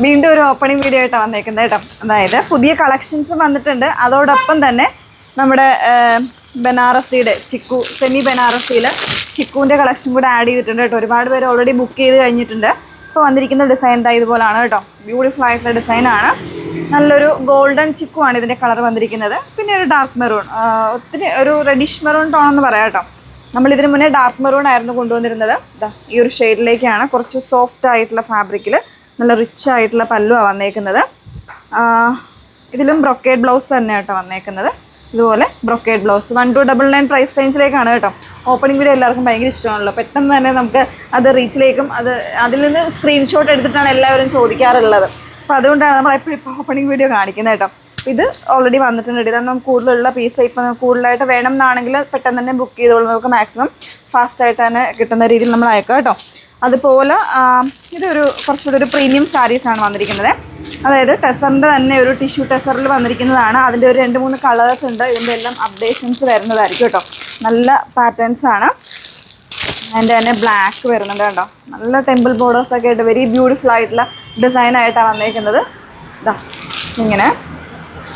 വീണ്ടും ഒരു opening video ആയിട്ടാണ് വന്നേക്കുന്നത് കേട്ടോ. അതായത് പുതിയ കളക്ഷൻസ് വന്നിട്ടുണ്ട്. അതോടൊപ്പം തന്നെ നമ്മുടെ ബനാറസിയുടെ ചിക്കു സെമി ബനാറസിയിൽ ചിക്കുവിൻ്റെ കളക്ഷൻ കൂടെ ആഡ് ചെയ്തിട്ടുണ്ട് കേട്ടോ. ഒരുപാട് പേര് ഓൾറെഡി ബുക്ക് ചെയ്ത് കഴിഞ്ഞിട്ടുണ്ട്. ഇപ്പോൾ വന്നിരിക്കുന്ന ഡിസൈൻ ഇതുപോലാണ് കേട്ടോ. ബ്യൂട്ടിഫുൾ ആയിട്ടുള്ള ഡിസൈനാണ്. നല്ലൊരു ഗോൾഡൻ ചിക്കു ആണ് ഇതിൻ്റെ കളർ വന്നിരിക്കുന്നത്. പിന്നെ ഒരു ഡാർക്ക് മെറൂൺ, ഒത്തിരി ഒരു റെഡിഷ് മെറൂൺ ടോണെന്ന് പറയാം കേട്ടോ. നമ്മളിതിന് മുന്നേ ഡാർക്ക് മെറൂൺ ആയിരുന്നു കൊണ്ടുവന്നിരുന്നത്. ഈ ഒരു ഷെയ്ഡിലേക്കാണ്. കുറച്ച് സോഫ്റ്റ് ആയിട്ടുള്ള ഫാബ്രിക്കിൽ നല്ല റിച്ച് ആയിട്ടുള്ള പല്ലുവാണ് വന്നേക്കുന്നത്. ഇതിലും ബ്രൊക്കേഡ് ബ്ലൗസ് തന്നെ കേട്ടോ വന്നേക്കുന്നത്. ഇതുപോലെ ബ്രൊക്കേഡ് ബ്ലൗസ് 1299 പ്രൈസ് റേഞ്ചിലേക്കാണ് കേട്ടോ. ഓപ്പണിംഗ് വീഡിയോ എല്ലാവർക്കും ഭയങ്കര ഇഷ്ടമാണല്ലോ. പെട്ടെന്ന് തന്നെ നമുക്ക് അത് റീച്ചിലേക്കും അതിൽ നിന്ന് സ്ക്രീൻഷോട്ട് എടുത്തിട്ടാണ് എല്ലാവരും ചോദിക്കാറുള്ളത്. അപ്പോൾ അതുകൊണ്ടാണ് നമ്മൾ എപ്പോഴും ഓപ്പണിംഗ് വീഡിയോ കാണിക്കുന്നത് കേട്ടോ. ഇത് ഓൾറെഡി വന്നിട്ടുണ്ട്. ഇതാണ് നമുക്ക് കൂടുതലുള്ള പീസ്. ഇപ്പം കൂടുതലായിട്ട് വേണം എന്നാണെങ്കിൽ പെട്ടെന്ന് തന്നെ ബുക്ക് ചെയ്തോളൂ. നമുക്ക് മാക്സിമം ഫാസ്റ്റായിട്ട് തന്നെ കിട്ടുന്ന രീതിയിൽ നമ്മൾ അയക്കാം കേട്ടോ. അതുപോലെ ഇതൊരു കുറച്ചുകൂടി ഒരു പ്രീമിയം സാരീസാണ് വന്നിരിക്കുന്നത്. അതായത് ടെസറിൻ്റെ തന്നെ ഒരു ടിഷ്യൂ ടെസറിൽ വന്നിരിക്കുന്നതാണ്. അതിൻ്റെ ഒരു 2-3 കളേഴ്സ് ഉണ്ട്. ഇതിൻ്റെ എല്ലാം അപ്ഡേഷൻസ് വരുന്നതായിരിക്കും കേട്ടോ. നല്ല പാറ്റേൺസ് ആണ്. അതിൻ്റെ തന്നെ ബ്ലാക്ക് വരുന്നുണ്ട് കേട്ടോ. നല്ല ടെമ്പിൾ ബോർഡേഴ്സൊക്കെ ആയിട്ട് വെരി ബ്യൂട്ടിഫുൾ ആയിട്ടുള്ള ഡിസൈനായിട്ടാണ് വന്നിരിക്കുന്നത്. ഇതാ ഇങ്ങനെ.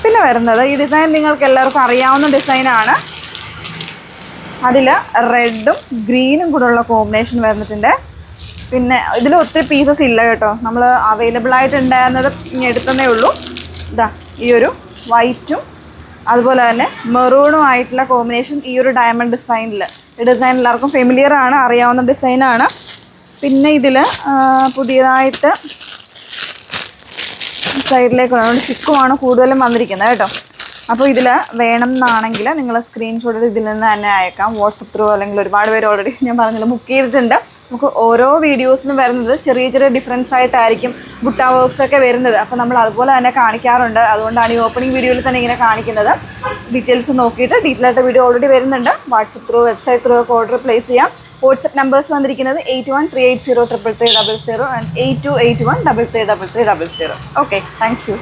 പിന്നെ വരുന്നത് ഈ ഡിസൈൻ നിങ്ങൾക്ക് എല്ലാവർക്കും അറിയാവുന്ന ഡിസൈനാണ്. അതിൽ റെഡും ഗ്രീനും കൂടെ ഉള്ള കോമ്പിനേഷൻ വരുന്നിട്ടുണ്ട്. പിന്നെ ഇതിൽ ഒത്തിരി പീസസ് ഇല്ല കേട്ടോ. നമ്മൾ അവൈലബിൾ ആയിട്ടുണ്ടായിരുന്നത് ഇനി എടുത്തതേ ഉള്ളൂ. ഇതാ ഈ ഒരു വൈറ്റും അതുപോലെ തന്നെ മെറൂണും ആയിട്ടുള്ള കോമ്പിനേഷൻ ഈ ഒരു ഡയമണ്ട് ഡിസൈനിൽ. ഈ ഡിസൈൻ എല്ലാവർക്കും ഫെമിലിയർ ആണ്, അറിയാവുന്ന ഡിസൈനാണ്. പിന്നെ ഇതിൽ പുതിയതായിട്ട് സൈഡിലേക്കുള്ള ചിക്കുമാണ് കൂടുതലും വന്നിരിക്കുന്നത് കേട്ടോ. അപ്പോൾ ഇതിൽ വേണം എന്നാണെങ്കിൽ നിങ്ങൾ സ്ക്രീൻഷോട്ട് ഇതിൽ നിന്ന് തന്നെ അയക്കാം. വാട്സപ്പ് ത്രൂ അല്ലെങ്കിൽ ഒരുപാട് പേര് ഓൾറെഡി ഞാൻ പറഞ്ഞില്ല ബുക്ക് ചെയ്തിട്ടുണ്ട്. നമുക്ക് ഓരോ വീഡിയോസിനും വരുന്നത് ചെറിയ ചെറിയ ഡിഫറൻസ് ആയിട്ടായിരിക്കും ബുട്ട വർക്ക്സൊക്കെ വരുന്നത്. അപ്പോൾ നമ്മൾ അതുപോലെ തന്നെ കാണിക്കാറുണ്ട്. അതുകൊണ്ടാണ് ഈ ഓപ്പണിംഗ് വീഡിയോയിൽ തന്നെ ഇങ്ങനെ കാണിക്കുന്നത്. ഡീറ്റെയിൽസ് നോക്കിയിട്ട് ഡീറ്റെയിൽ ആയിട്ട് വീഡിയോ ഓൾറെഡി വരുന്നുണ്ട്. വാട്സപ്പ് ത്രൂ വെബ്സൈറ്റ് ത്രൂ ഒക്കെ ഓർഡർ പ്ലേസ് ചെയ്യാം. വാട്സപ്പ് നമ്പേഴ്സ് വന്നിരിക്കുന്നത് 8138033300 ആൻഡ് 8281333300. Okay, thank you.